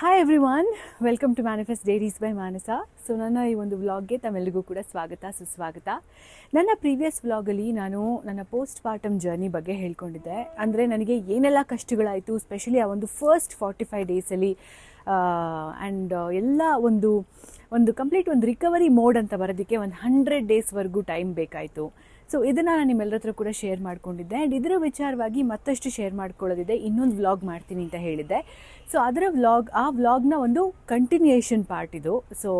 Hi everyone, welcome to manifest diaries by Manasa. So ನನ್ನ ಈ ಒಂದು ವ್ಲಾಗ್ಗೆ ತಮ್ಮೆಲ್ಲರಿಗೂ ಕೂಡ ಸ್ವಾಗತ ಸುಸ್ವಾಗತ. ನನ್ನ ಪ್ರೀವಿಯಸ್ ವ್ಲಾಗಲ್ಲಿ ನಾನು ನನ್ನ ಪೋಸ್ಟ್ ಪಾರ್ಟಮ್ ಜರ್ನಿ ಬಗ್ಗೆ ಹೇಳ್ಕೊಂಡಿದ್ದೆ. ಅಂದರೆ ನನಗೆ ಏನೆಲ್ಲ ಕಷ್ಟಗಳಾಯಿತು, ಸ್ಪೆಷಲಿ ಆ ಒಂದು ಫಸ್ಟ್ 45 ಡೇಸಲ್ಲಿ ಆ್ಯಂಡ್ ಎಲ್ಲ ಒಂದು ಕಂಪ್ಲೀಟ್ ಒಂದು ರಿಕವರಿ ಮೋಡ್ ಅಂತ ಬರೋದಕ್ಕೆ ಒಂದು 100 ಡೇಸ್ವರೆಗೂ ಟೈಮ್ ಬೇಕಾಯಿತು. ಸೊ ಇದನ್ನು ನಾನು ನಿಮ್ಮೆಲ್ಲರ ಹತ್ರ ಕೂಡ ಶೇರ್ ಮಾಡ್ಕೊಂಡಿದ್ದೆ. ಆ್ಯಂಡ್ ಇದರ ವಿಚಾರವಾಗಿ ಮತ್ತಷ್ಟು ಶೇರ್ ಮಾಡ್ಕೊಳ್ಳೋದಿದೆ, ಇನ್ನೊಂದು ವ್ಲಾಗ್ ಮಾಡ್ತೀನಿ ಅಂತ ಹೇಳಿದ್ದೆ. ಸೊ ಅದರ ಆ ವ್ಲಾಗ್ನ ಒಂದು ಕಂಟಿನ್ಯೂಯೇಷನ್ ಪಾರ್ಟ್ ಇದು. ಸೊ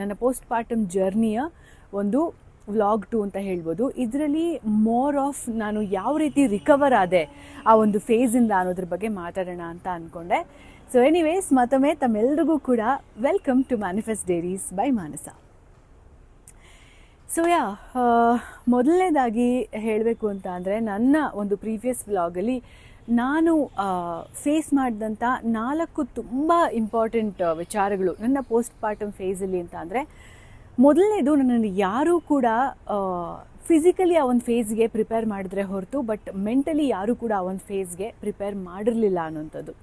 ನನ್ನ ಪೋಸ್ಟ್ ಪಾರ್ಟಮ್ ಜರ್ನಿಯ ಒಂದು ವ್ಲಾಗ್ 2 ಅಂತ ಹೇಳ್ಬೋದು. ಇದರಲ್ಲಿ ಮೋರ್ ಆಫ್ ನಾನು ಯಾವ ರೀತಿ ರಿಕವರ್ ಆದೆ ಆ ಒಂದು ಫೇಸಿಂದ ಅನ್ನೋದ್ರ ಬಗ್ಗೆ ಮಾತಾಡೋಣ ಅಂತ ಅಂದ್ಕೊಂಡೆ. ಸೊ ಎನಿವೇಸ್, ಮತ್ತೊಮ್ಮೆ ತಮ್ಮೆಲ್ಲರಿಗೂ ಕೂಡ welcome to manifest diaries by Manasa. So ಮೊದಲನೇದಾಗಿ ಹೇಳಬೇಕು ಅಂತ ಅಂದರೆ, ನನ್ನ ಒಂದು ಪ್ರೀವಿಯಸ್ ವ್ಲಾಗಲ್ಲಿ ನಾನು ಫೇಸ್ ಮಾಡಿದಂಥ 4 ತುಂಬ ಇಂಪಾರ್ಟೆಂಟ್ ವಿಚಾರಗಳು ನನ್ನ ಪೋಸ್ಟ್ ಪಾರ್ಟಮ್ ಫೇಸಲ್ಲಿ ಅಂತ ಅಂದರೆ, ಮೊದಲನೇದು, ನನ್ನನ್ನು ಯಾರೂ ಕೂಡ ಫಿಸಿಕಲಿ ಆ ಒಂದು ಫೇಸ್ಗೆ ಪ್ರಿಪೇರ್ ಮಾಡಿದ್ರೆ ಹೊರತು ಬಟ್ ಮೆಂಟಲಿ ಯಾರೂ ಕೂಡ ಆ ಒಂದು ಫೇಸ್ಗೆ ಪ್ರಿಪೇರ್ ಮಾಡಿರಲಿಲ್ಲ ಅನ್ನೋಂಥದ್ದು.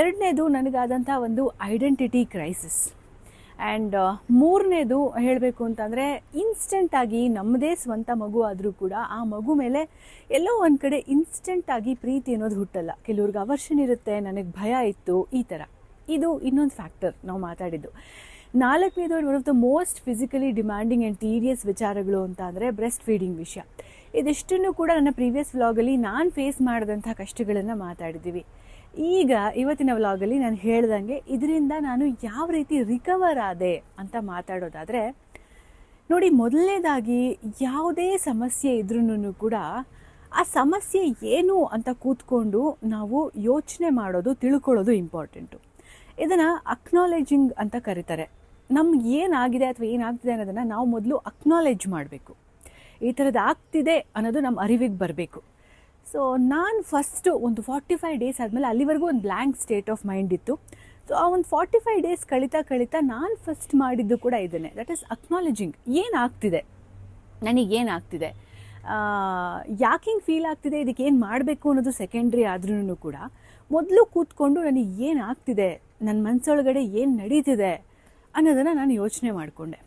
ಎರಡನೇದು, ನನಗಾದಂಥ ಒಂದು ಐಡೆಂಟಿಟಿ ಕ್ರೈಸಿಸ್. ಆ್ಯಂಡ್ ಮೂರನೇದು ಹೇಳಬೇಕು ಅಂತಂದರೆ, ಇನ್ಸ್ಟೆಂಟಾಗಿ ನಮ್ಮದೇ ಸ್ವಂತ ಮಗು ಆದರೂ ಕೂಡ ಆ ಮಗು ಮೇಲೆ ಎಲ್ಲೋ ಒಂದು ಕಡೆ ಇನ್ಸ್ಟೆಂಟಾಗಿ ಪ್ರೀತಿ ಅನ್ನೋದು ಹುಟ್ಟಲ್ಲ. ಕೆಲವ್ರಿಗೆ ಅವರ್ಷನ್ ಇರುತ್ತೆ, ನನಗೆ ಭಯ ಇತ್ತು, ಈ ಥರ. ಇದು ಇನ್ನೊಂದು ಫ್ಯಾಕ್ಟರ್ ನಾವು ಮಾತಾಡಿದ್ದು. ನಾಲ್ಕನೇದು, one of the most physically demanding and ಟೀರಿಯಸ್ ವಿಚಾರಗಳು ಅಂತ ಅಂದರೆ ಬ್ರೆಸ್ಟ್ ಫೀಡಿಂಗ್ ವಿಷಯ. ಇದಿಷ್ಟನ್ನು ಕೂಡ ನನ್ನ ಪ್ರೀವಿಯಸ್ ವ್ಲಾಗಲ್ಲಿ ನಾನು ಫೇಸ್ ಮಾಡಿದಂಥ ಕಷ್ಟಗಳನ್ನು ಮಾತಾಡಿದ್ದೀವಿ. ಈಗ ಇವತ್ತಿನ ವ್ಲಾಗಲ್ಲಿ ನಾನು ಹೇಳ್ದಂಗೆ ಇದರಿಂದ ನಾನು ಯಾವ ರೀತಿ ರಿಕವರ್ ಆದೆ ಅಂತ ಮಾತಾಡೋದಾದರೆ, ನೋಡಿ, ಮೊದಲನೇದಾಗಿ ಯಾವುದೇ ಸಮಸ್ಯೆ ಇದ್ರೂ ಕೂಡ ಆ ಸಮಸ್ಯೆ ಏನು ಅಂತ ಕೂತ್ಕೊಂಡು ನಾವು ಯೋಚನೆ ಮಾಡೋದು, ತಿಳ್ಕೊಳ್ಳೋದು ಇಂಪಾರ್ಟೆಂಟು. ಇದನ್ನು ಅಕ್ನಾಲೇಜಿಂಗ್ ಅಂತ ಕರೀತಾರೆ. ನಮ್ಗೆ ಏನಾಗಿದೆ ಅಥವಾ ಏನಾಗ್ತಿದೆ ಅನ್ನೋದನ್ನು ನಾವು ಮೊದಲು ಅಕ್ನಾಲೇಜ್ ಮಾಡಬೇಕು. ಈ ಥರದ್ದು ಆಗ್ತಿದೆ ಅನ್ನೋದು ನಮ್ಮ ಅರಿವಿಗೆ ಬರಬೇಕು. ಸೊ ನಾನು ಫಸ್ಟು ಒಂದು 45 ಡೇಸ್ ಆದಮೇಲೆ, ಅಲ್ಲಿವರೆಗೂ ಒಂದು ಬ್ಲ್ಯಾಂಕ್ ಸ್ಟೇಟ್ ಆಫ್ ಮೈಂಡ್ ಇತ್ತು. ಸೊ ಆ ಒಂದು 45 ಡೇಸ್ ಕಳೀತಾ ನಾನು ಫಸ್ಟ್ ಮಾಡಿದ್ದು ಕೂಡ ಇದನ್ನೇ, ದಟ್ ಈಸ್ ಅಕ್ನಾಲೇಜಿಂಗ್. ಏನಾಗ್ತಿದೆ, ನನಗೇನಾಗ್ತಿದೆ, ಯಾಕೆ ಹಿಂಗೆ ಫೀಲ್ ಆಗ್ತಿದೆ, ಇದಕ್ಕೆ ಏನು ಮಾಡಬೇಕು ಅನ್ನೋದು ಸೆಕೆಂಡ್ರಿ ಆದ್ರೂ ಕೂಡ ಮೊದಲು ಕೂತ್ಕೊಂಡು ನನಗೆ ಏನಾಗ್ತಿದೆ, ನನ್ನ ಮನಸ್ಸೊಳಗಡೆ ಏನು ನಡೀತಿದೆ ಅನ್ನೋದನ್ನು ನಾನು ಯೋಚನೆ ಮಾಡಿಕೊಂಡೆ.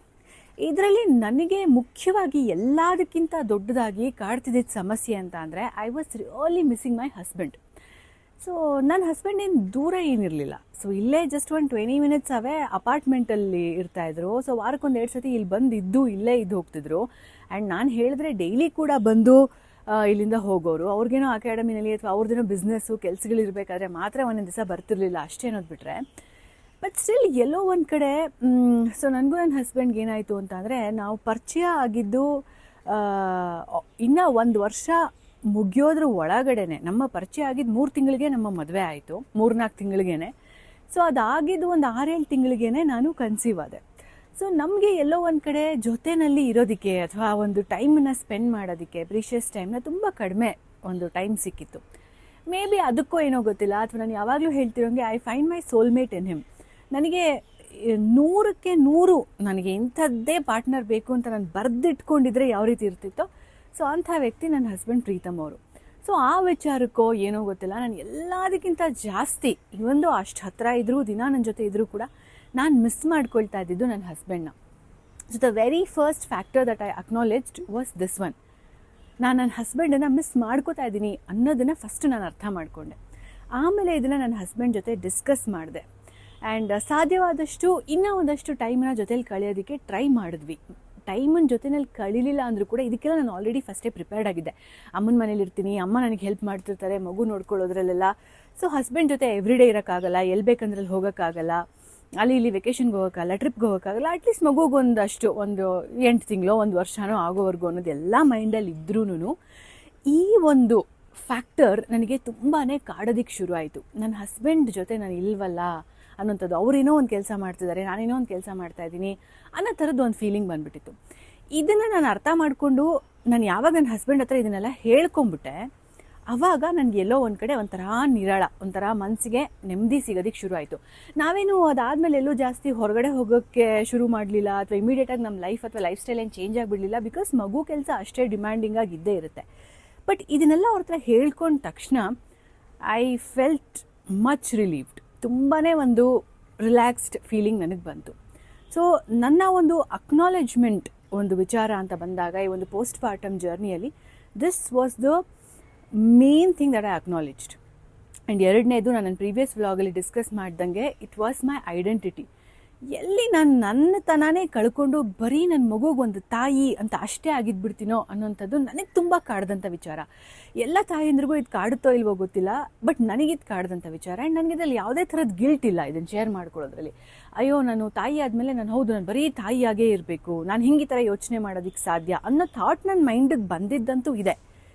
ಇದರಲ್ಲಿ ನನಗೆ ಮುಖ್ಯವಾಗಿ ಎಲ್ಲದಕ್ಕಿಂತ ದೊಡ್ಡದಾಗಿ ಕಾಡ್ತಿದ್ದ ಸಮಸ್ಯೆ ಅಂತ ಅಂದರೆ, I was really missing my husband. So ನನ್ನ ಹಸ್ಬೆಂಡ್ ಏನು ದೂರ ಏನಿರಲಿಲ್ಲ. ಸೊ ಇಲ್ಲೇ ಜಸ್ಟ್ ಒಂದು 20 ಮಿನಿಟ್ಸ್ ಅವೇ ಅಪಾರ್ಟ್ಮೆಂಟಲ್ಲಿ ಇರ್ತಾಯಿದ್ರು. ಸೊ ವಾರಕ್ಕೊಂದು 2 ಸತಿ ಇಲ್ಲಿ ಬಂದಿದ್ದು ಇಲ್ಲೇ ಇದ್ದು ಹೋಗ್ತಿದ್ರು. ಆ್ಯಂಡ್ ನಾನು ಹೇಳಿದ್ರೆ ಡೈಲಿ ಕೂಡ ಬಂದು ಇಲ್ಲಿಂದ ಹೋಗೋರು. ಅವ್ರಿಗೇನೋ ಅಕಾಡೆಮಿನಲ್ಲಿ ಅಥವಾ ಅವ್ರದ್ದೇನೋ ಬಿಸ್ನೆಸ್ಸು ಕೆಲಸಗಳಿರಬೇಕಾದ್ರೆ ಮಾತ್ರ ಒಂದೊಂದು ದಿವಸ ಬರ್ತಿರ್ಲಿಲ್ಲ, ಅಷ್ಟೇ ಅನ್ನೋದು ಬಿಟ್ಟರೆ. ಬಟ್ ಸ್ಟಿಲ್ ಎಲ್ಲೋ ಒಂದು ಕಡೆ, ಸೊ ನನಗೂ ನನ್ನ ಹಸ್ಬೆಂಡ್ಗೆ ಏನಾಯಿತು ಅಂತ ಅಂದರೆ, ನಾವು ಪರಿಚಯ ಆಗಿದ್ದು ಇನ್ನೂ 1 ವರ್ಷ ಮುಗಿಯೋದ್ರ ಒಳಗಡೆ, ನಮ್ಮ ಪರಿಚಯ ಆಗಿದ್ದು 3 ತಿಂಗಳಿಗೆ ನಮ್ಮ ಮದುವೆ ಆಯಿತು, 3-4 ತಿಂಗಳಿಗೇ. ಸೊ ಅದಾಗಿದ್ದು ಒಂದು 6-7 ತಿಂಗಳಿಗೇ ನಾನು ಕನ್ಸೀವ್ ಆದೆ. ಸೊ ನಮಗೆ ಎಲ್ಲೋ ಒಂದು ಕಡೆ ಜೊತೆಯಲ್ಲಿ ಇರೋದಕ್ಕೆ ಅಥವಾ ಒಂದು ಟೈಮನ್ನು ಸ್ಪೆಂಡ್ ಮಾಡೋದಕ್ಕೆ, ಪ್ರೀಷಿಯಸ್ ಟೈಮ್ನ ತುಂಬ ಕಡಿಮೆ ಒಂದು ಟೈಮ್ ಸಿಕ್ಕಿತ್ತು. ಮೇ ಬಿ ಅದಕ್ಕೋ ಏನೋ ಗೊತ್ತಿಲ್ಲ, ಅಥವಾ ನಾನು ಯಾವಾಗಲೂ ಹೇಳ್ತಿರೋಂಗೆ, I find my soulmate in him. ನನಗೆ 100ಕ್ಕೆ 100 ನನಗೆ ಇಂಥದ್ದೇ ಪಾರ್ಟ್ನರ್ ಬೇಕು ಅಂತ ನಾನು ಬರೆದಿಟ್ಕೊಂಡಿದ್ರೆ ಯಾವ ರೀತಿ ಇರ್ತಿತ್ತೋ, ಸೊ ಅಂಥ ವ್ಯಕ್ತಿ ನನ್ನ ಹಸ್ಬೆಂಡ್ ಪ್ರೀತಮ್ ಅವರು. ಸೊ ಆ ವಿಚಾರಕ್ಕೋ ಏನೋ ಗೊತ್ತಿಲ್ಲ, ನಾನು ಎಲ್ಲದಕ್ಕಿಂತ ಜಾಸ್ತಿ, ಇವೊಂದು ಅಷ್ಟು ಹತ್ತಿರ ಇದ್ದರೂ, ದಿನ ನನ್ನ ಜೊತೆ ಇದ್ದರೂ ಕೂಡ ನಾನು ಮಿಸ್ ಮಾಡ್ಕೊಳ್ತಾ ಇದ್ದಿದ್ದು ನನ್ನ ಹಸ್ಬೆಂಡ್ನ. So the very first factor that I acknowledged was this one. ನಾನು ನನ್ನ ಹಸ್ಬೆಂಡನ್ನು ಮಿಸ್ ಮಾಡ್ಕೋತಾ ಇದ್ದೀನಿ ಅನ್ನೋದನ್ನು ಫಸ್ಟ್ ನಾನು ಅರ್ಥ ಮಾಡಿಕೊಂಡೆ. ಆಮೇಲೆ ಇದನ್ನು ನನ್ನ ಹಸ್ಬೆಂಡ್ ಜೊತೆ ಡಿಸ್ಕಸ್ ಮಾಡಿದೆ. ಆ್ಯಂಡ್ ಸಾಧ್ಯವಾದಷ್ಟು ಇನ್ನೂ ಒಂದಷ್ಟು ಟೈಮನ್ನ ಜೊತೇಲಿ ಕಳೆಯೋದಕ್ಕೆ ಟ್ರೈ ಮಾಡಿದ್ವಿ. ಟೈಮನ್ನು ಜೊತೆಯಲ್ಲಿ ಕಳೀಲಿಲ್ಲ ಅಂದರೂ ಕೂಡ ಇದಕ್ಕೆಲ್ಲ ನಾನು ಆಲ್ರೆಡಿ ಫಸ್ಟೇ ಪ್ರಿಪೇರ್ಡ್ ಆಗಿದ್ದೆ. ಅಮ್ಮನ ಮನೇಲಿ ಇರ್ತೀನಿ, ಅಮ್ಮ ನನಗೆ ಹೆಲ್ಪ್ ಮಾಡ್ತಿರ್ತಾರೆ ಮಗು ನೋಡ್ಕೊಳ್ಳೋದ್ರಲ್ಲೆಲ್ಲ. ಸೊ ಹಸ್ಬೆಂಡ್ ಜೊತೆ ಎವ್ರಿಡೇ ಇರೋಕ್ಕಾಗಲ್ಲ, ಎಲ್ಲಿ ಬೇಕಂದ್ರೆ ಅಲ್ಲಿ ಹೋಗೋಕ್ಕಾಗಲ್ಲ, ಅಲ್ಲಿ ಇಲ್ಲಿ ವೆಕೇಷನ್ಗೆ ಹೋಗೋಕ್ಕಾಗಲ್ಲ, ಟ್ರಿಪ್ಗೆ ಹೋಗೋಕ್ಕಾಗಲ್ಲ. ಅಟ್ಲೀಸ್ಟ್ ಮಗುಗೊಂದಷ್ಟು ಒಂದು 8 ತಿಂಗಳು 1 ವರ್ಷನೋ ಆಗೋವರೆಗೂ ಅನ್ನೋದೆಲ್ಲ ಮೈಂಡಲ್ಲಿ ಇದ್ರೂ ಈ ಒಂದು ಫ್ಯಾಕ್ಟರ್ ನನಗೆ ತುಂಬಾ ಕಾಡೋದಕ್ಕೆ ಶುರು ಆಯಿತು. ನನ್ನ ಹಸ್ಬೆಂಡ್ ಜೊತೆ ನಾನು ಇಲ್ವಲ್ಲ ಅನ್ನೋಂಥದ್ದು, ಅವರೇನೋ ಒಂದು ಕೆಲಸ ಮಾಡ್ತಿದ್ದಾರೆ, ನಾನೇನೋ ಒಂದು ಕೆಲಸ ಮಾಡ್ತಾಯಿದ್ದೀನಿ ಅನ್ನೋ ಥರದ್ದು ಒಂದು ಫೀಲಿಂಗ್ ಬಂದುಬಿಟ್ಟಿತ್ತು. ಇದನ್ನು ನಾನು ಅರ್ಥ ಮಾಡಿಕೊಂಡು, ನಾನು ಯಾವಾಗ ನನ್ನ ಹಸ್ಬೆಂಡ್ ಹತ್ರ ಇದನ್ನೆಲ್ಲ ಹೇಳ್ಕೊಂಬಿಟ್ಟೆ, ಆವಾಗ ನನಗೆ ಎಲ್ಲೋ ಒಂದು ಕಡೆ ಒಂಥರ ನಿರಾಳ, ಒಂಥರ ಮನಸ್ಸಿಗೆ ನೆಮ್ಮದಿ ಸಿಗೋದಕ್ಕೆ ಶುರು ಆಯಿತು. ನಾವೇನು ಅದಾದಮೇಲೆ ಎಲ್ಲೂ ಜಾಸ್ತಿ ಹೊರಗಡೆ ಹೋಗೋಕ್ಕೆ ಶುರು ಮಾಡಲಿಲ್ಲ, ಅಥವಾ ಇಮಿಡಿಯೇಟಾಗಿ ನಮ್ಮ ಲೈಫ್ ಅಥವಾ ಲೈಫ್ ಸ್ಟೈಲ್ ಏನು ಚೇಂಜ್ ಆಗಿಬಿಡಲಿಲ್ಲ. ಬಿಕಾಸ್ ಮಗು ಕೆಲಸ ಅಷ್ಟೇ ಡಿಮ್ಯಾಂಡಿಂಗ್ ಆಗಿದ್ದೇ ಇರುತ್ತೆ. ಬಟ್ ಇದನ್ನೆಲ್ಲ ಅವ್ರ ಹತ್ರ ಹೇಳ್ಕೊಂಡ ತಕ್ಷಣ ಐ ಫೆಲ್ಟ್ ಮಚ್ ರಿಲೀವ್ಡ್. ತುಂಬಾ ಒಂದು ರಿಲ್ಯಾಕ್ಸ್ಡ್ ಫೀಲಿಂಗ್ ನನಗೆ ಬಂತು. ಸೊ ನನ್ನ ಒಂದು ಅಕ್ನಾಲೆಜ್ಮೆಂಟ್ ಒಂದು ವಿಚಾರ ಅಂತ ಬಂದಾಗ ಈ ಒಂದು ಪೋಸ್ಟ್ ಪಾರ್ಟಮ್ ಜರ್ನಿಯಲ್ಲಿ this was the main thing that I acknowledged. And ಎರಡನೇದು ನಾನು ನನ್ನ ಪ್ರೀವಿಯಸ್ ವ್ಲಾಗಲ್ಲಿ ಡಿಸ್ಕಸ್ ಮಾಡ್ದಂಗೆ ಇಟ್ ವಾಸ್ ಮೈ ಐಡೆಂಟಿಟಿ. ಎಲ್ಲಿ ನಾನು ನನ್ನ ತನಾನೇ ಕಳ್ಕೊಂಡು ಬರೀ ನನ್ನ ಮಗುಗೊಂದು ತಾಯಿ ಅಂತ ಅಷ್ಟೇ ಆಗಿದ್ಬಿಡ್ತೀನೋ ಅನ್ನೋಂಥದ್ದು ನನಗೆ ತುಂಬ ಕಾಡ್ದಂಥ ವಿಚಾರ. ಎಲ್ಲ ತಾಯಿಯಂದ್ರಿಗೂ ಇದು ಕಾಡುತ್ತೋ ಇಲ್ವೋ ಗೊತ್ತಿಲ್ಲ, ಬಟ್ ನನಗಿದು ಕಾಡ್ದಂಥ ವಿಚಾರ. ಆ್ಯಂಡ್ ನನಗೆ ಇದ್ರಲ್ಲಿ ಯಾವುದೇ ಥರದ ಗಿಲ್ಟ್ ಇಲ್ಲ ಇದನ್ನು ಶೇರ್ ಮಾಡ್ಕೊಳ್ಳೋದ್ರಲ್ಲಿ. ಅಯ್ಯೋ ನಾನು ತಾಯಿ ಆದಮೇಲೆ ನಾನು ಬರೀ ತಾಯಿಯಾಗೇ ಇರಬೇಕು, ನಾನು ಹಿಂಗೆ ಈ ಥರ ಯೋಚನೆ ಮಾಡೋದಕ್ಕೆ ಸಾಧ್ಯ ಅನ್ನೋ ಥಾಟ್ ನನ್ನ ಮೈಂಡಿಗೆ ಬಂದಿದ್ದಂತೂ ಇದೆ.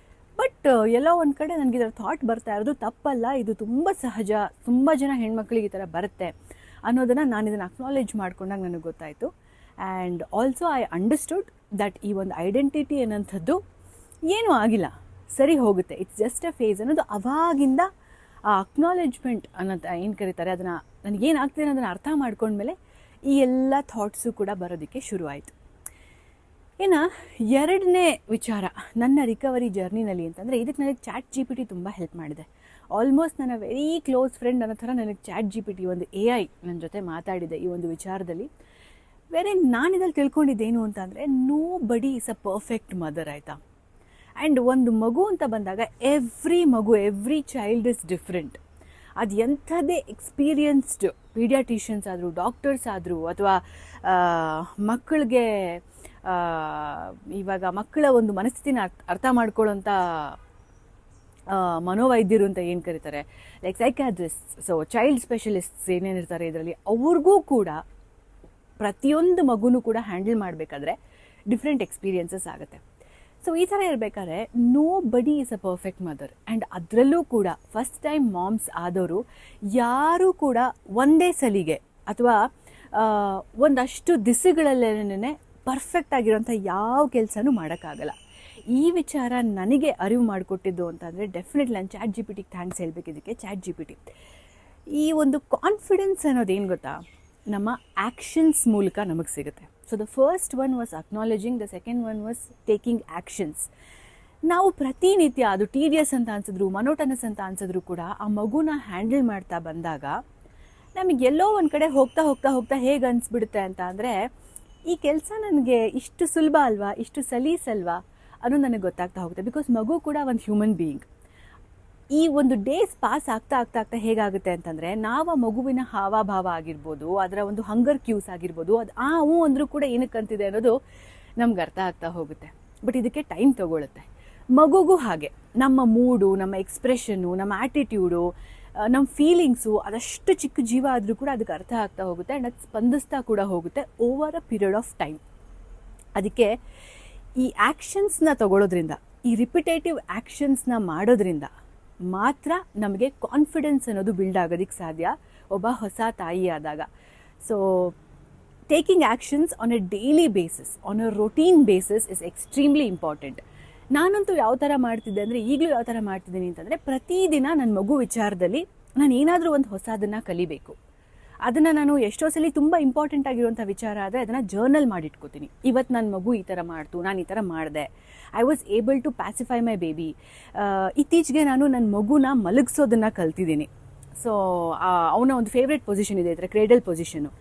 ಬಟ್ ಎಲ್ಲೋ ಒಂದು ಕಡೆ ನನಗೆ ಇದರ ಥಾಟ್ ಬರ್ತಾ ಇರೋದು ತಪ್ಪಲ್ಲ, ಇದು ತುಂಬ ಸಹಜ, ತುಂಬ ಜನ ಹೆಣ್ಮಕ್ಳಿಗೆ ಈ ಥರ ಬರುತ್ತೆ ಅನ್ನೋದನ್ನು ನಾನು ಇದನ್ನು ಅಕ್ನಾಲೇಜ್ ಮಾಡ್ಕೊಂಡಾಗ ನನಗೆ ಗೊತ್ತಾಯಿತು. And also I understood that ಈ ಒಂದು ಐಡೆಂಟಿಟಿ ಅನ್ನೋಂಥದ್ದು ಏನೂ ಆಗಿಲ್ಲ, ಸರಿ ಹೋಗುತ್ತೆ, ಇಟ್ಸ್ ಜಸ್ಟ್ ಅ ಫೇಸ್ ಅನ್ನೋದು ಅವಾಗಿಂದ ಆ ಅಕ್ನಾಲೇಜ್ಮೆಂಟ್ ಅನ್ನೋದು ಏನು ಕರೀತಾರೆ ಅದನ್ನು ನನಗೇನಾಗ್ತಿದೆ ಅನ್ನೋದನ್ನು ಅರ್ಥ ಮಾಡ್ಕೊಂಡ್ಮೇಲೆ ಈ ಎಲ್ಲ ಥಾಟ್ಸು ಕೂಡ ಬರೋದಕ್ಕೆ ಶುರುವಾಯಿತು. ಇನ್ನು ಎರಡನೇ ವಿಚಾರ ನನ್ನ ರಿಕವರಿ ಜರ್ನಿನಲ್ಲಿ ಅಂತಂದರೆ ಇದಕ್ಕೆ ನನಗೆ ChatGPT ತುಂಬ ಹೆಲ್ಪ್ ಮಾಡಿದೆ. ಆಲ್ಮೋಸ್ಟ್ ನನ್ನ ವೆರಿ ಕ್ಲೋಸ್ ಫ್ರೆಂಡ್ ಅನ್ನೋ ಥರ ನನಗೆ ChatGPT ಒಂದು AI ನನ್ನ ಜೊತೆ ಮಾತಾಡಿದೆ ಈ ಒಂದು ವಿಚಾರದಲ್ಲಿ. ಬೇರೆ ನಾನಿದಲ್ಲಿ ತಿಳ್ಕೊಂಡಿದ್ದೇನು ಅಂತಂದರೆ ನೋ ಬಡಿ ಈಸ್ ಅ ಪರ್ಫೆಕ್ಟ್ ಮದರ್, ಆಯಿತಾ. ಆ್ಯಂಡ್ ಒಂದು ಮಗು ಅಂತ ಬಂದಾಗ ಎವ್ರಿ ಚೈಲ್ಡ್ ಇಸ್ ಡಿಫ್ರೆಂಟ್. ಅದು ಎಂಥದ್ದೇ ಎಕ್ಸ್ಪೀರಿಯನ್ಸ್ಡ್ ಪೀಡಿಯಾಟಿಷಿಯನ್ಸ್ ಆದರೂ ಡಾಕ್ಟರ್ಸ್ ಆದರೂ ಅಥವಾ ಮಕ್ಕಳಿಗೆ ಇವಾಗ ಮಕ್ಕಳ ಒಂದು ಮನಸ್ಥಿತಿನ ಅರ್ಥ ಮಾಡ್ಕೊಳ್ಳೋಂಥ ಮನೋವೈದ್ಯರು ಅಂತ ಏನು ಕರೀತಾರೆ, like psychiatrist, so child specialists ಏನೇನಿರ್ತಾರೆ ಇದರಲ್ಲಿ, ಅವ್ರಿಗೂ ಕೂಡ ಪ್ರತಿಯೊಂದು ಮಗುನೂ ಕೂಡ ಹ್ಯಾಂಡಲ್ ಮಾಡಬೇಕಾದ್ರೆ ಡಿಫ್ರೆಂಟ್ ಎಕ್ಸ್ಪೀರಿಯನ್ಸಸ್ ಆಗುತ್ತೆ. ಸೊ ಈ ಥರ ಇರಬೇಕಾದ್ರೆ ನೋ ಬಡಿ is a perfect mother. And ಅದರಲ್ಲೂ ಕೂಡ ಫಸ್ಟ್ ಟೈಮ್ ಮಾಮ್ಸ್ ಆದವರು ಯಾರೂ ಕೂಡ ಒಂದೇ ಸಲಿಗೆ ಅಥವಾ ಒಂದಷ್ಟು ದಿಸಗಳಲ್ಲೇ ಪರ್ಫೆಕ್ಟ್ ಆಗಿರೋಂಥ ಯಾವ ಕೆಲಸನೂ ಮಾಡೋಕ್ಕಾಗಲ್ಲ. ಈ ವಿಚಾರ ನನಗೆ ಅರಿವು ಮಾಡಿಕೊಟ್ಟಿದ್ದು ಅಂತಂದರೆ ಡೆಫಿನೆಟ್ಲಿ ನಾನು ChatGPTಗೆ ಥ್ಯಾಂಕ್ಸ್ ಹೇಳಬೇಕು. ಇದಕ್ಕೆ ChatGPT ಈ ಒಂದು ಕಾನ್ಫಿಡೆನ್ಸ್ ಅನ್ನೋದೇನು ಗೊತ್ತಾ, ನಮ್ಮ ಆ್ಯಕ್ಷನ್ಸ್ ಮೂಲಕ ನಮಗೆ ಸಿಗುತ್ತೆ. So the first one was ಅಕ್ನಾಲೇಜಿಂಗ್, the second one was taking actions. ನಾವು ಪ್ರತಿನಿತ್ಯ ಅದು ಟೀಡಿಯಸ್ ಅಂತ ಅನ್ಸಿದ್ರು, ಮನೋಟನಸ್ ಅಂತ ಅನ್ಸಿದ್ರು ಕೂಡ ಆ ಮಗುನ ಹ್ಯಾಂಡಲ್ ಮಾಡ್ತಾ ಬಂದಾಗ ನಮಗೆ ಎಲ್ಲೋ ಒಂದು ಕಡೆ ಹೋಗ್ತಾ ಹೋಗ್ತಾ ಹೋಗ್ತಾ ಹೇಗೆ ಅನಿಸ್ಬಿಡುತ್ತೆ ಅಂತ ಅಂದರೆ ಈ ಕೆಲಸ ನನಗೆ ಇಷ್ಟು ಸುಲಭ ಅಲ್ವಾ, ಇಷ್ಟು ಸಲೀಸಲ್ವಾ ಅನ್ನೋದು ನನಗೆ ಗೊತ್ತಾಗ್ತಾ ಹೋಗುತ್ತೆ. ಬಿಕಾಸ್ ಮಗು ಕೂಡ ಒಂದು ಹ್ಯೂಮನ್ ಬೀಯಿಂಗ್. ಈ ಒಂದು ಡೇಸ್ ಪಾಸ್ ಆಗ್ತಾ ಆಗ್ತಾ ಆಗ್ತಾ ಹೇಗಾಗುತ್ತೆ ಅಂತಂದರೆ ನಾವು ಆ ಮಗುವಿನ ಹಾವಭಾವ ಆಗಿರ್ಬೋದು, ಅದರ ಒಂದು ಹಂಗರ್ ಕ್ಯೂಸ್ ಆಗಿರ್ಬೋದು, ಅದು ಹ್ಞೂ ಅಂದರೂ ಕೂಡ ಏನಕ್ಕೆ ಅಂತಿದೆ ಅನ್ನೋದು ನಮ್ಗೆ ಅರ್ಥ ಆಗ್ತಾ ಹೋಗುತ್ತೆ. ಬಟ್ ಇದಕ್ಕೆ ಟೈಮ್ ತೊಗೊಳುತ್ತೆ. ಮಗುಗೂ ಹಾಗೆ ನಮ್ಮ ಮೂಡು, ನಮ್ಮ ಎಕ್ಸ್ಪ್ರೆಷನ್ನು, ನಮ್ಮ ಆ್ಯಟಿಟ್ಯೂಡು, ನಮ್ಮ ಫೀಲಿಂಗ್ಸು ಅದಷ್ಟು ಚಿಕ್ಕ ಜೀವ ಆದರೂ ಕೂಡ ಅದಕ್ಕೆ ಅರ್ಥ ಆಗ್ತಾ ಹೋಗುತ್ತೆ. ಆ್ಯಂಡ್ ಅದು ಸ್ಪಂದಿಸ್ತಾ ಕೂಡ ಹೋಗುತ್ತೆ over a period of time. ಅದಕ್ಕೆ ಈ ಆ್ಯಕ್ಷನ್ಸ್ನ ತಗೊಳ್ಳೋದ್ರಿಂದ, ಈ ರಿಪಿಟೇಟಿವ್ ಆ್ಯಕ್ಷನ್ಸ್ನ ಮಾಡೋದ್ರಿಂದ ಮಾತ್ರ ನಮಗೆ ಕಾನ್ಫಿಡೆನ್ಸ್ ಅನ್ನೋದು ಬಿಲ್ಡ್ ಆಗೋದಕ್ಕೆ ಸಾಧ್ಯ ಒಬ್ಬ ಹೊಸ ತಾಯಿ ಆದಾಗ. So taking actions on A daily basis, on A routine basis is extremely important. ನಾನಂತೂ ಯಾವ ಥರ ಮಾಡ್ತಿದ್ದೆ ಅಂದರೆ, ಈಗಲೂ ಯಾವ ಥರ ಮಾಡ್ತಿದ್ದೀನಿ ಅಂತಂದರೆ, ಪ್ರತಿದಿನ ನನ್ನ ಮಗು ವಿಚಾರದಲ್ಲಿ ನಾನು ಏನಾದರೂ ಒಂದು ಹೊಸದನ್ನು ಕಲಿಬೇಕು. ಅದನ್ನು ನಾನು ಎಷ್ಟೋ ಸಲ ತುಂಬ ಇಂಪಾರ್ಟೆಂಟ್ ಆಗಿರುವಂಥ ವಿಚಾರ ಆದರೆ ಅದನ್ನು ಜರ್ನಲ್ ಮಾಡಿಟ್ಕೋತೀನಿ. ಇವತ್ತು ನನ್ನ ಮಗು ಈ ಥರ ಮಾಡ್ತು, ನಾನು ಈ ಥರ ಮಾಡಿದೆ, I was able to pacify my baby. ಇತ್ತೀಚೆಗೆ ನಾನು ನನ್ನ ಮಗುನ ಮಲಗಿಸೋದನ್ನು ಕಲ್ತಿದ್ದೀನಿ. ಸೊ ಅವನ ಒಂದು ಫೇವ್ರೆಟ್ ಪೊಸಿಷನ್ ಇದೆ, ಈ ಥರ ಕ್ರೇಡಲ್ ಪೊಸಿಷನ್ನು.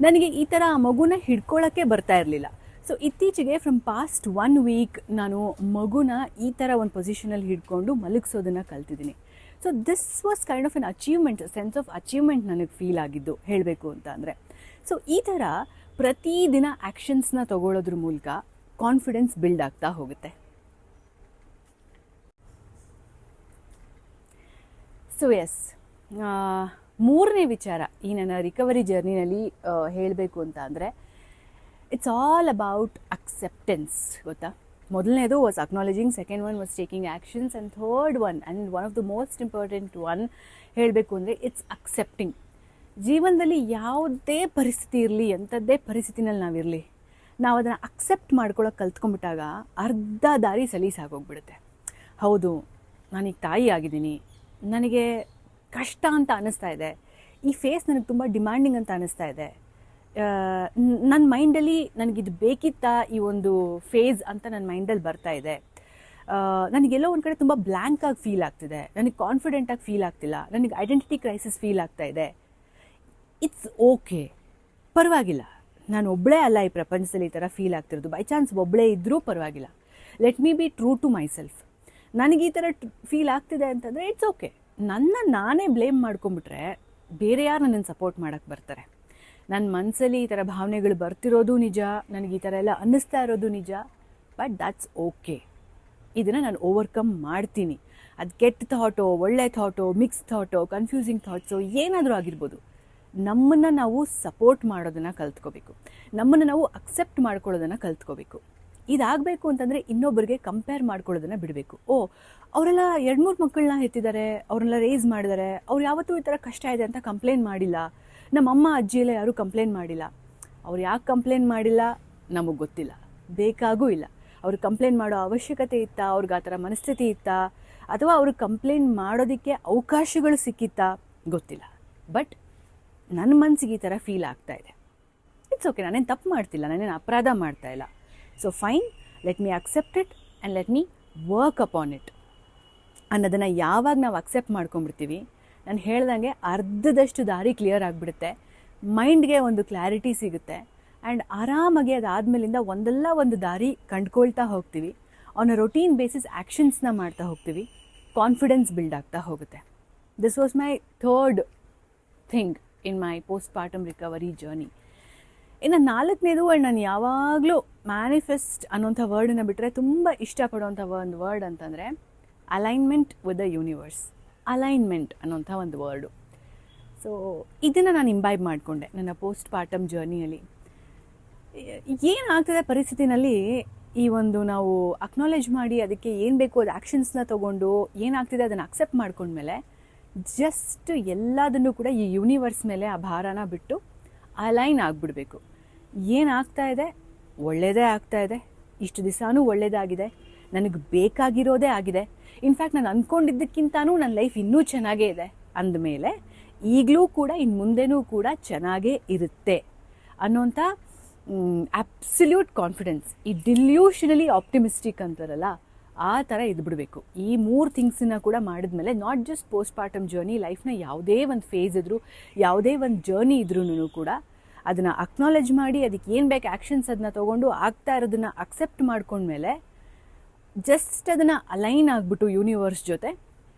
ನನಗೆ ಈ ಥರ ಆ ಮಗುನ ಹಿಡ್ಕೊಳ್ಳೋಕ್ಕೆ ಬರ್ತಾ ಇರಲಿಲ್ಲ. ಸೊ ಇತ್ತೀಚೆಗೆ ಫ್ರಮ್ ಪಾಸ್ಟ್ 1 ವೀಕ್ ನಾನು ಮಗುನ ಈ ಥರ ಒಂದು ಪೊಸಿಷನಲ್ಲಿ ಹಿಡ್ಕೊಂಡು ಮಲಗಿಸೋದನ್ನು ಕಲ್ತಿದ್ದೀನಿ. So this was kind of N achievement, sense of achievement ನನಗೆ ಫೀಲ್ ಆಗಿದ್ದು ಹೇಳಬೇಕು ಅಂತ ಅಂದರೆ. ಸೊ ಈ ಥರ ಪ್ರತಿದಿನ ಆ್ಯಕ್ಷನ್ಸ್ನ ತಗೊಳ್ಳೋದ್ರ ಮೂಲಕ ಕಾನ್ಫಿಡೆನ್ಸ್ ಬಿಲ್ಡ್ ಆಗ್ತಾ ಹೋಗುತ್ತೆ. ಸೊ ಎಸ್, ಮೂರನೇ ವಿಚಾರ ಈ ನನ್ನ ರಿಕವರಿ ಜರ್ನಿನಲ್ಲಿ ಹೇಳಬೇಕು ಅಂತ ಅಂದರೆ, ಇಟ್ಸ್ ಆಲ್ ಅಬೌಟ್ ಅಕ್ಸೆಪ್ಟೆನ್ಸ್. ಗೊತ್ತಾ, ಮೊದಲನೇದು was ಅಕ್ನಾಲೇಜಿಂಗ್, second one was taking actions, and third one and one of the most important one ಹೇಳಬೇಕು ಅಂದರೆ ಇಟ್ಸ್ ಅಕ್ಸೆಪ್ಟಿಂಗ್. ಜೀವನದಲ್ಲಿ ಯಾವುದೇ ಪರಿಸ್ಥಿತಿ ಇರಲಿ, ಎಂಥದ್ದೇ ಪರಿಸ್ಥಿತಿನಲ್ಲಿ ನಾವಿರಲಿ, ನಾವು ಅದನ್ನು ಅಕ್ಸೆಪ್ಟ್ ಮಾಡ್ಕೊಳ್ಳೋಕೆ ಕಲ್ತ್ಕೊಂಡ್ಬಿಟ್ಟಾಗ ಅರ್ಧ ದಾರಿ ಸಲೀಸಾಗೋಗ್ಬಿಡುತ್ತೆ. ಹೌದು, ನಾನೀಗ ತಾಯಿ ಆಗಿದ್ದೀನಿ, ನನಗೆ ಕಷ್ಟ ಅಂತ ಅನ್ನಿಸ್ತಾ ಇದೆ, ಈ ಫೇಸ್ ನನಗೆ ತುಂಬ ಡಿಮ್ಯಾಂಡಿಂಗ್ ಅಂತ ಅನ್ನಿಸ್ತಾ ಇದೆ, ನನ್ನ ಮೈಂಡಲ್ಲಿ ನನಗಿದು ಬೇಕಿತ್ತಾ ಈ ಒಂದು ಫೇಸ್ ಅಂತ ನನ್ನ ಮೈಂಡಲ್ಲಿ ಬರ್ತಾ ಇದೆ, ನನಗೆಲ್ಲೋ ಒಂದು ಕಡೆ ತುಂಬ ಬ್ಲ್ಯಾಂಕಾಗಿ ಫೀಲ್ ಆಗ್ತಿದೆ, ನನಗೆ ಕಾನ್ಫಿಡೆಂಟಾಗಿ ಫೀಲ್ ಆಗ್ತಿಲ್ಲ, ನನಗೆ ಐಡೆಂಟಿಟಿ ಕ್ರೈಸಿಸ್ ಫೀಲ್ ಆಗ್ತಾ ಇದೆ. ಇಟ್ಸ್ ಓಕೆ, ಪರವಾಗಿಲ್ಲ. ನಾನು ಒಬ್ಬಳೇ ಅಲ್ಲ ಈ ಪ್ರಪಂಚದಲ್ಲಿ ಈ ಥರ ಫೀಲ್ ಆಗ್ತಿರೋದು. ಬೈ ಚಾನ್ಸ್ ಒಬ್ಬಳೇ ಇದ್ದರೂ ಪರವಾಗಿಲ್ಲ. Let me be true to myself. ನನಗೆ ಈ ಥರ ಫೀಲ್ ಆಗ್ತಿದೆ ಅಂತಂದರೆ ಇಟ್ಸ್ ಓಕೆ. ನಾನೇ ಬ್ಲೇಮ್ ಮಾಡ್ಕೊಂಬಿಟ್ರೆ ಬೇರೆ ಯಾರು ನನ್ನನ್ನು ಸಪೋರ್ಟ್ ಮಾಡೋಕ್ಕೆ ಬರ್ತಾರೆ? ನನ್ನ ಮನಸ್ಸಲ್ಲಿ ಈ ಥರ ಭಾವನೆಗಳು ಬರ್ತಿರೋದು ನಿಜ, ನನಗೆ ಈ ಥರ ಎಲ್ಲ ಅನ್ನಿಸ್ತಾ ಇರೋದು ನಿಜ. But that's okay. ಇದನ್ನು ನಾನು ಓವರ್ಕಮ್ ಮಾಡ್ತೀನಿ. ಅದು ಕೆಟ್ಟ ಥಾಟೋ, ಒಳ್ಳೆ ಥಾಟೋ, ಮಿಕ್ಸ್ ಥಾಟೋ, ಕನ್ಫ್ಯೂಸಿಂಗ್ ಥಾಟ್ಸೋ ಏನಾದರೂ ಆಗಿರ್ಬೋದು. ನಮ್ಮನ್ನು ನಾವು ಸಪೋರ್ಟ್ ಮಾಡೋದನ್ನು ಕಲ್ತ್ಕೋಬೇಕು. ನಮ್ಮನ್ನು ನಾವು ಅಕ್ಸೆಪ್ಟ್ ಮಾಡ್ಕೊಳ್ಳೋದನ್ನು ಕಲ್ತ್ಕೋಬೇಕು. ಇದಾಗಬೇಕು ಅಂತಂದರೆ ಇನ್ನೊಬ್ಬರಿಗೆ ಕಂಪೇರ್ ಮಾಡ್ಕೊಳ್ಳೋದನ್ನು ಬಿಡಬೇಕು. ಅವರೆಲ್ಲ 2-3 ಮಕ್ಕಳನ್ನ ಹೆತ್ತಿದ್ದಾರೆ, ಅವ್ರನ್ನೆಲ್ಲ ರೇಸ್ ಮಾಡಿದ್ದಾರೆ, ಅವ್ರು ಯಾವತ್ತೂ ಈ ಥರ ಕಷ್ಟ ಇದೆ ಅಂತ ಕಂಪ್ಲೇಂಟ್ ಮಾಡಿಲ್ಲ. ನಮ್ಮ ಅಮ್ಮ ಅಜ್ಜಿ ಎಲ್ಲ ಯಾರೂ ಕಂಪ್ಲೇಂಟ್ ಮಾಡಿಲ್ಲ. ಅವ್ರು ಯಾಕೆ ಕಂಪ್ಲೇಂಟ್ ಮಾಡಿಲ್ಲ ನಮಗೆ ಗೊತ್ತಿಲ್ಲ, ಬೇಕಾಗೂ ಇಲ್ಲ. ಅವ್ರಿಗೆ ಕಂಪ್ಲೇಂಟ್ ಮಾಡೋ ಅವಶ್ಯಕತೆ ಇತ್ತಾ? ಅವ್ರಿಗೆ ಆ ಥರ ಮನಸ್ಥಿತಿ ಇತ್ತಾ? ಅಥವಾ ಅವ್ರಿಗೆ ಕಂಪ್ಲೇಂಟ್ ಮಾಡೋದಕ್ಕೆ ಅವಕಾಶಗಳು ಸಿಕ್ಕಿತ್ತಾ? ಗೊತ್ತಿಲ್ಲ. ಬಟ್ ನನ್ನ ಮನಸ್ಸಿಗೆ ಈ ಥರ ಫೀಲ್ ಆಗ್ತಾ ಇದೆ. ಇಟ್ಸ್ ಓಕೆ, ನಾನೇನು ತಪ್ಪು ಮಾಡ್ತಿಲ್ಲ, ನಾನೇನು ಅಪರಾಧ ಮಾಡ್ತಾ ಇಲ್ಲ. So fine, let me accept it and let me work upon it ಅನ್ನೋದನ್ನು ಯಾವಾಗ ನಾವು ಅಕ್ಸೆಪ್ಟ್ ಮಾಡ್ಕೊಂಡ್ಬಿಡ್ತೀವಿ, ನಾನು ಹೇಳ್ದಂಗೆ ಅರ್ಧದಷ್ಟು ದಾರಿ ಕ್ಲಿಯರ್ ಆಗಿಬಿಡುತ್ತೆ. ಮೈಂಡ್ಗೆ ಒಂದು ಕ್ಲಾರಿಟಿ ಸಿಗುತ್ತೆ. ಆ್ಯಂಡ್ ಆರಾಮಾಗಿ ಅದಾದಮೇಲಿಂದ ಒಂದಲ್ಲ ಒಂದು ದಾರಿ ಕಂಡ್ಕೊಳ್ತಾ ಹೋಗ್ತೀವಿ. ಆನ್ ಅ ರೊಟೀನ್ ಬೇಸಿಸ್ ಆ್ಯಕ್ಷನ್ಸ್ನ ಮಾಡ್ತಾ ಹೋಗ್ತೀವಿ. ಕಾನ್ಫಿಡೆನ್ಸ್ ಬಿಲ್ಡ್ ಆಗ್ತಾ ಹೋಗುತ್ತೆ. This was my third thing in my post partum recovery journey. ಇನ್ನು 4ನೇದು, ಆ್ಯಂಡ್ ನಾನು ಯಾವಾಗಲೂ ಮ್ಯಾನಿಫೆಸ್ಟ್ ಅನ್ನೋಂಥ ವರ್ಡನ್ನು ಬಿಟ್ಟರೆ ತುಂಬ ಇಷ್ಟಪಡೋವಂಥ ಒಂದು ವರ್ಡ್ ಅಂತಂದರೆ alignment with the universe. Alignment ಅನ್ನೋಂಥ ಒಂದು ವರ್ಡು. ಸೊ ಇದನ್ನು ನಾನು ಇಂಬೈಬ್ ಮಾಡಿಕೊಂಡೆ ನನ್ನ ಪೋಸ್ಟ್ ಪಾರ್ಟಮ್ ಜರ್ನಿಯಲ್ಲಿ. ಏನಾಗ್ತದೆ ಪರಿಸ್ಥಿತಿನಲ್ಲಿ ಈ ಒಂದು ನಾವು ಅಕ್ನಾಲೇಜ್ ಮಾಡಿ ಅದಕ್ಕೆ ಏನು ಬೇಕು ಅದು ಆ್ಯಕ್ಷನ್ಸ್ನ ತೊಗೊಂಡು ಏನಾಗ್ತಿದೆ ಅದನ್ನು ಅಕ್ಸೆಪ್ಟ್ ಮಾಡ್ಕೊಂಡ್ಮೇಲೆ ಜಸ್ಟ್ ಎಲ್ಲದನ್ನು ಕೂಡ ಈ ಯೂನಿವರ್ಸ್ ಮೇಲೆ ಆ ಭಾರನ ಬಿಟ್ಟು ಅಲೈನ್ ಆಗಿಬಿಡಬೇಕು. ಏನಾಗ್ತಾ ಇದೆ ಒಳ್ಳೆಯದೇ ಆಗ್ತಾ ಇದೆ, ಇಷ್ಟು ದಿವಸನೂ ಒಳ್ಳೆಯದಾಗಿದೆ, ನನಗೆ ಬೇಕಾಗಿರೋದೇ ಆಗಿದೆ, ಇನ್ಫ್ಯಾಕ್ಟ್ ನಾನು ಅಂದ್ಕೊಂಡಿದ್ದಕ್ಕಿಂತನೂ ನನ್ನ ಲೈಫ್ ಇನ್ನೂ ಚೆನ್ನಾಗೇ ಇದೆ ಅಂದಮೇಲೆ ಈಗಲೂ ಕೂಡ ಇನ್ನು ಮುಂದೆನೂ ಕೂಡ ಚೆನ್ನಾಗೇ ಇರುತ್ತೆ ಅನ್ನೋಂಥ ಅಬ್ಸಲ್ಯೂಟ್ ಕಾನ್ಫಿಡೆನ್ಸ್. ಈ ಡಿಲ್ಯೂಷನಲಿ ಆಪ್ಟಿಮಿಸ್ಟಿಕ್ ಅಂತಾರಲ್ಲ, ಆ ಥರ ಇದ್ಬಿಡಬೇಕು. ಈ 3 ಥಿಂಗ್ಸನ್ನ ಕೂಡ ಮಾಡಿದ್ಮೇಲೆ not just postpartum journey, ಲೈಫ್ನ ಯಾವುದೇ ಒಂದು ಫೇಸ್ ಇದ್ರೂ, ಯಾವುದೇ ಒಂದು ಜರ್ನಿ ಇದ್ರೂ ಕೂಡ ಅದನ್ನು ಅಕ್ನಾಲೇಜ್ ಮಾಡಿ ಅದಕ್ಕೆ ಏನು ಬೇಕು ಆ್ಯಕ್ಷನ್ಸ್ ಅದನ್ನ ತೊಗೊಂಡು ಆಗ್ತಾ ಇರೋದನ್ನು ಅಕ್ಸೆಪ್ಟ್ ಮಾಡ್ಕೊಂಡ್ಮೇಲೆ ಜಸ್ಟ್ ಅದನ್ನು ಅಲೈನ್ ಆಗಿಬಿಟ್ಟು ಯೂನಿವರ್ಸ್ ಜೊತೆ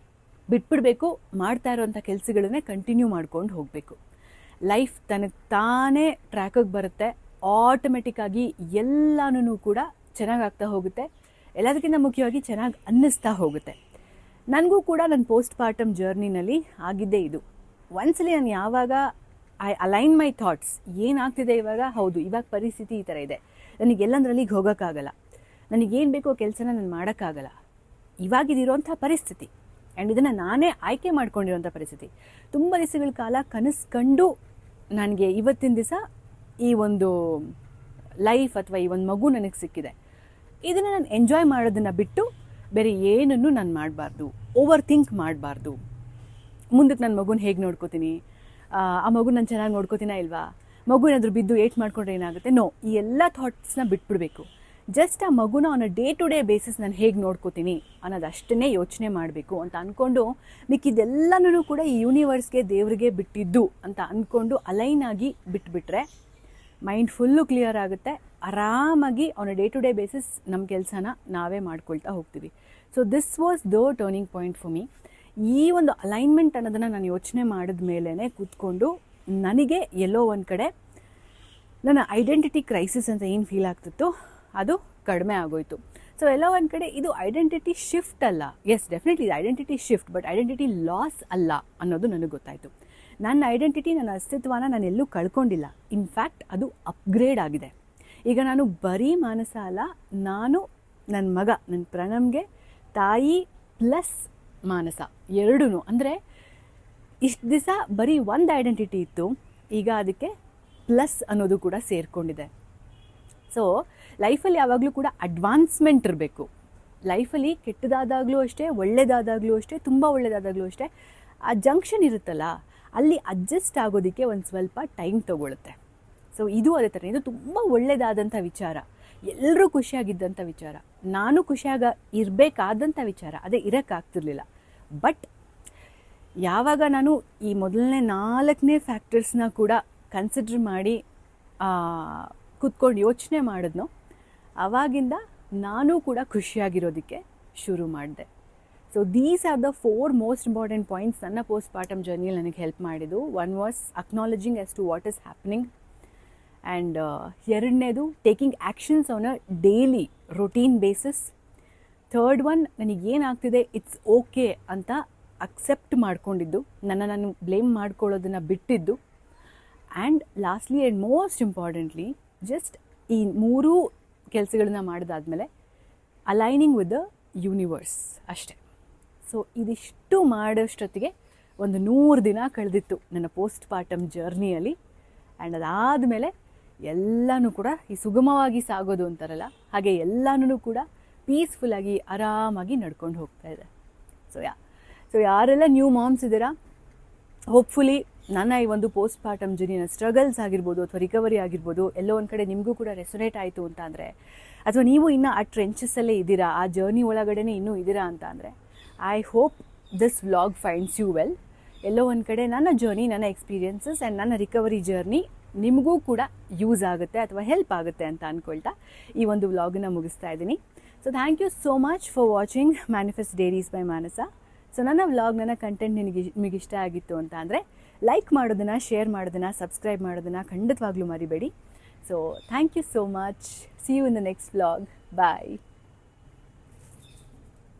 ಬಿಟ್ಬಿಡಬೇಕು. ಮಾಡ್ತಾ ಇರೋವಂಥ ಕೆಲಸಗಳನ್ನೇ ಕಂಟಿನ್ಯೂ ಮಾಡ್ಕೊಂಡು ಹೋಗಬೇಕು. ಲೈಫ್ ತನಗೆ ತಾನೇ ಟ್ರ್ಯಾಕಿಗೆ ಬರುತ್ತೆ. ಆಟೋಮೆಟಿಕ್ಕಾಗಿ ಎಲ್ಲನೂ ಕೂಡ ಚೆನ್ನಾಗಾಗ್ತಾ ಹೋಗುತ್ತೆ. ಎಲ್ಲದಕ್ಕಿಂತ ಮುಖ್ಯವಾಗಿ ಚೆನ್ನಾಗಿ ಅನ್ನಿಸ್ತಾ ಹೋಗುತ್ತೆ. ನನಗೂ ಕೂಡ ನನ್ನ ಪೋಸ್ಟ್ ಪಾರ್ಟಮ್ ಜರ್ನಿನಲ್ಲಿ ಆಗಿದ್ದೇ ಇದು. ಒಂದ್ಸಲಿ ನಾನು ಯಾವಾಗ ಐ ಅಲೈನ್ ಮೈ ಥಾಟ್ಸ್, ಏನಾಗ್ತಿದೆ ಇವಾಗ, ಹೌದು ಇವಾಗ ಪರಿಸ್ಥಿತಿ ಈ ಥರ ಇದೆ, ನನಗೆ ಎಲ್ಲಂದ್ರಲ್ಲಿಗೆ ಹೋಗೋಕ್ಕಾಗಲ್ಲ, ನನಗೇನು ಬೇಕೋ ಕೆಲಸನ ನಾನು ಮಾಡೋಕ್ಕಾಗಲ್ಲ, ಇವಾಗಿದಿರೋಂಥ ಪರಿಸ್ಥಿತಿ ಆ್ಯಂಡ್ ಇದನ್ನು ನಾನೇ ಆಯ್ಕೆ ಮಾಡ್ಕೊಂಡಿರೋಂಥ ಪರಿಸ್ಥಿತಿ. ತುಂಬ ದಿವಸಗಳ ಕಾಲ ಕನಸು ಕಂಡು ನನಗೆ ಇವತ್ತಿನ ದಿವಸ ಈ ಒಂದು ಲೈಫ್ ಅಥವಾ ಈ ಒಂದು ಮಗು ನನಗೆ ಸಿಕ್ಕಿದೆ. ಇದನ್ನು ನಾನು ಎಂಜಾಯ್ ಮಾಡೋದನ್ನು ಬಿಟ್ಟು ಬೇರೆ ಏನನ್ನು ನಾನು ಮಾಡಬಾರ್ದು, ಓವರ್ ಥಿಂಕ್ ಮಾಡಬಾರ್ದು. ಮುಂದಕ್ಕೆ ನನ್ನ ಮಗುನ ಹೇಗೆ ನೋಡ್ಕೋತೀನಿ, ಆ ಮಗು ನಾನು ಚೆನ್ನಾಗಿ ನೋಡ್ಕೋತೀನಾ ಇಲ್ವಾ, ಮಗು ಏನಾದರೂ ಬಿದ್ದು ಏಟ್ ಮಾಡ್ಕೊಂಡ್ರೆ ಏನಾಗುತ್ತೆ, ನೋ, ಈ ಎಲ್ಲ ಥಾಟ್ಸ್ನ ಬಿಟ್ಬಿಡಬೇಕು. ಜಸ್ಟ್ ಆ ಮಗುನ on a day to day basis ನಾನು ಹೇಗೆ ನೋಡ್ಕೋತೀನಿ ಅನ್ನೋದಷ್ಟನ್ನೇ ಯೋಚನೆ ಮಾಡಬೇಕು ಅಂತ ಅಂದ್ಕೊಂಡು ಮಿಕ್ಕಿದೆಲ್ಲನೂ ಕೂಡ ಈ ಯೂನಿವರ್ಸ್ಗೆ, ದೇವರಿಗೆ ಬಿಟ್ಟಿದ್ದು ಅಂತ ಅಂದ್ಕೊಂಡು ಅಲೈನ್ ಆಗಿ ಬಿಟ್ಬಿಟ್ರೆ ಮೈಂಡ್ ಫುಲ್ಲು ಕ್ಲಿಯರ್ ಆಗುತ್ತೆ. ಆರಾಮಾಗಿ on a day to day basis ನಮ್ಮ ಕೆಲಸನ ನಾವೇ ಮಾಡ್ಕೊಳ್ತಾ ಹೋಗ್ತೀವಿ. So this was the turning point for me. ಈ ಒಂದು ಅಲೈನ್ಮೆಂಟ್ ಅನ್ನೋದನ್ನು ನಾನು ಯೋಚನೆ ಮಾಡಿದ ಮೇಲೇ ಕೂತ್ಕೊಂಡು ನನಗೆ ಎಲ್ಲೋ ಒಂದು ಕಡೆ ನನ್ನ ಐಡೆಂಟಿಟಿ ಕ್ರೈಸಿಸ್ ಅಂತ ಏನು ಫೀಲ್ ಆಗ್ತಿತ್ತು ಅದು ಕಡಿಮೆ ಆಗೋಯ್ತು. ಸೊ ಎಲ್ಲೋ ಒಂದು ಕಡೆ ಇದು ಐಡೆಂಟಿಟಿ ಶಿಫ್ಟ್ ಅಲ್ಲ, ಎಸ್ ಡೆಫಿನೆಟ್ಲಿ ಇದು identity shift, but identity loss ಅಲ್ಲ ಅನ್ನೋದು ನನಗೆ ಗೊತ್ತಾಯಿತು. ನನ್ನ ಐಡೆಂಟಿಟಿ, ನನ್ನ ಅಸ್ತಿತ್ವನ ನಾನು ಎಲ್ಲೂ ಕಳ್ಕೊಂಡಿಲ್ಲ. ಇನ್ಫ್ಯಾಕ್ಟ್ ಅದು ಅಪ್ಗ್ರೇಡ್ ಆಗಿದೆ. ಈಗ ನಾನು ಬರೀ ಮಾನಸ ಅಲ್ಲ, ನಾನು ನನ್ನ ಮಗ, ನನ್ನ ಪ್ರಣಮ್ಗೆ ತಾಯಿ ಪ್ಲಸ್ ಮಾನಸ ಎರಡೂ. ಅಂದರೆ ಇಷ್ಟು ದಿವಸ ಬರೀ ಒಂದು ಐಡೆಂಟಿಟಿ ಇತ್ತು, ಈಗ ಅದಕ್ಕೆ ಪ್ಲಸ್ ಅನ್ನೋದು ಕೂಡ ಸೇರಿಕೊಂಡಿದೆ. ಸೊ ಲೈಫಲ್ಲಿ ಯಾವಾಗಲೂ ಕೂಡ ಅಡ್ವಾನ್ಸ್ಮೆಂಟ್ ಇರಬೇಕು. ಲೈಫಲ್ಲಿ ಕೆಟ್ಟದಾದಾಗಲೂ ಅಷ್ಟೇ, ಒಳ್ಳೆಯದಾದಾಗಲೂ ಅಷ್ಟೇ, ತುಂಬ ಒಳ್ಳೆಯದಾದಾಗಲೂ ಅಷ್ಟೇ, ಆ ಜಂಕ್ಷನ್ ಇರುತ್ತಲ್ಲ, ಅಲ್ಲಿ ಅಡ್ಜಸ್ಟ್ ಆಗೋದಕ್ಕೆ ಒಂದು ಸ್ವಲ್ಪ ಟೈಮ್ ತೊಗೊಳುತ್ತೆ. ಸೊ ಇದು ಅದೇ ಥರ, ಇದು ತುಂಬ ಒಳ್ಳೆಯದಾದಂಥ ವಿಚಾರ, ಎಲ್ಲರೂ ಖುಷಿಯಾಗಿದ್ದಂಥ ವಿಚಾರ, ನಾನು ಖುಷಿಯಾಗಿ ಇರಬೇಕಾದಂಥ ವಿಚಾರ, ಅದೇ ಇರೋಕ್ಕಾಗ್ತಿರ್ಲಿಲ್ಲ. ಬಟ್ ಯಾವಾಗ ನಾನು ಈ ಮೊದಲನೇ 4ನೇ ಫ್ಯಾಕ್ಟರ್ಸ್ನ ಕೂಡ ಕನ್ಸಿಡರ್ ಮಾಡಿ ಕೂತ್ಕೊಂಡು ಯೋಚನೆ ಮಾಡಿದ್ನೋ ಆವಾಗಿಂದ ನಾನು ಕೂಡ ಖುಷಿಯಾಗಿರೋದಕ್ಕೆ ಶುರು ಮಾಡಿದೆ. So these are the 4 most important points ನನ್ನ ಪೋಸ್ಟ್ ಪಾರ್ಟಮ್ ಜರ್ನಿಯಲ್ಲಿ ನನಗೆ ಹೆಲ್ಪ್ ಮಾಡಿದ್ದು. One was acknowledging as to what is happening, and ಎರಡನೇದು taking actions on a daily routine basis. Third one, ನನಗೇನಾಗ್ತಿದೆ ಇಟ್ಸ್ ಓಕೆ ಅಂತ ಅಕ್ಸೆಪ್ಟ್ ಮಾಡ್ಕೊಂಡಿದ್ದು, ನಾನು blame ಮಾಡ್ಕೊಳ್ಳೋದನ್ನು ಬಿಟ್ಟಿದ್ದು. And lastly and most importantly, just ಈ 3 ಕೆಲಸಗಳನ್ನ ಮಾಡಿದಾದ್ಮೇಲೆ ಅಲೈನಿಂಗ್ ವಿತ್ ದ ಯೂನಿವರ್ಸ್ ಅಷ್ಟೆ. ಸೊ ಇದಿಷ್ಟು ಮಾಡೋಷ್ಟೊತ್ತಿಗೆ ಒಂದು 100 ದಿನ ಕಳೆದಿತ್ತು ನನ್ನ ಪೋಸ್ಟ್ ಪಾರ್ಟಮ್ ಜರ್ನಿಯಲ್ಲಿ. ಆ್ಯಂಡ್ ಅದಾದಮೇಲೆ ಎಲ್ಲನೂ ಕೂಡ ಈ ಸುಗಮವಾಗಿ ಸಾಗೋದು ಅಂತಾರಲ್ಲ, ಹಾಗೆ ಎಲ್ಲನೂ ಕೂಡ ಪೀಸ್ಫುಲ್ಲಾಗಿ ಆರಾಮಾಗಿ ನಡ್ಕೊಂಡು ಹೋಗ್ತಾ ಇದೆ. ಸೊ ಯಾರೆಲ್ಲ ನ್ಯೂ ಮಾಮ್ಸ್ ಇದ್ದೀರಾ, ಹೋಪ್ಫುಲಿ ನನ್ನ ಈ ಒಂದು ಪೋಸ್ಟ್ ಪಾರ್ಟಮ್ ಜರ್ನಿನ ಸ್ಟ್ರಗಲ್ಸ್ ಆಗಿರ್ಬೋದು ಅಥವಾ ರಿಕವರಿ ಆಗಿರ್ಬೋದು ಎಲ್ಲೋ ಒಂದು ಕಡೆ ನಿಮಗೂ ಕೂಡ ರೆಸೊನೇಟ್ ಆಯಿತು ಅಂತ ಅಂದರೆ, ಅಥವಾ ನೀವು ಇನ್ನೂ ಆ ಟ್ರೆಂಚಸ್ಸಲ್ಲೇ ಇದ್ದೀರಾ, ಆ ಜರ್ನಿ ಒಳಗಡೆ ಇನ್ನೂ ಇದ್ದೀರಾ ಅಂತ ಅಂದರೆ, I hope this vlog finds you well. ಎಲ್ಲೋ ಒಂದು ಕಡೆ ನನ್ನ ಜರ್ನಿ, ನನ್ನ ಎಕ್ಸ್ಪೀರಿಯನ್ಸಸ್ ಆ್ಯಂಡ್ ನನ್ನ ರಿಕವರಿ ಜರ್ನಿ ನಿಮಗೂ ಕೂಡ ಯೂಸ್ ಆಗುತ್ತೆ ಅಥವಾ ಹೆಲ್ಪ್ ಆಗುತ್ತೆ ಅಂತ ಅಂದ್ಕೊಳ್ತಾ ಈ ಒಂದು ವ್ಲಾಗನ್ನು ಮುಗಿಸ್ತಾ ಇದ್ದೀನಿ. So thank you so much for watching manifest diaries by Manasa. So ನನ್ನ ವ್ಲಾಗ್, ನನ್ನ ಕಂಟೆಂಟ್ ನಿಮಗೆ ಇಷ್ಟ ಆಗಿತ್ತು ಅಂತ ಅಂದರೆ ಲೈಕ್ ಮಾಡೋದನ್ನು, ಶೇರ್ ಮಾಡೋದನ್ನು, ಸಬ್ಸ್ಕ್ರೈಬ್ ಮಾಡೋದನ್ನು ಖಂಡಿತವಾಗ್ಲೂ ಮರಿಬೇಡಿ. So thank you so much. See you in the next vlog. Bye.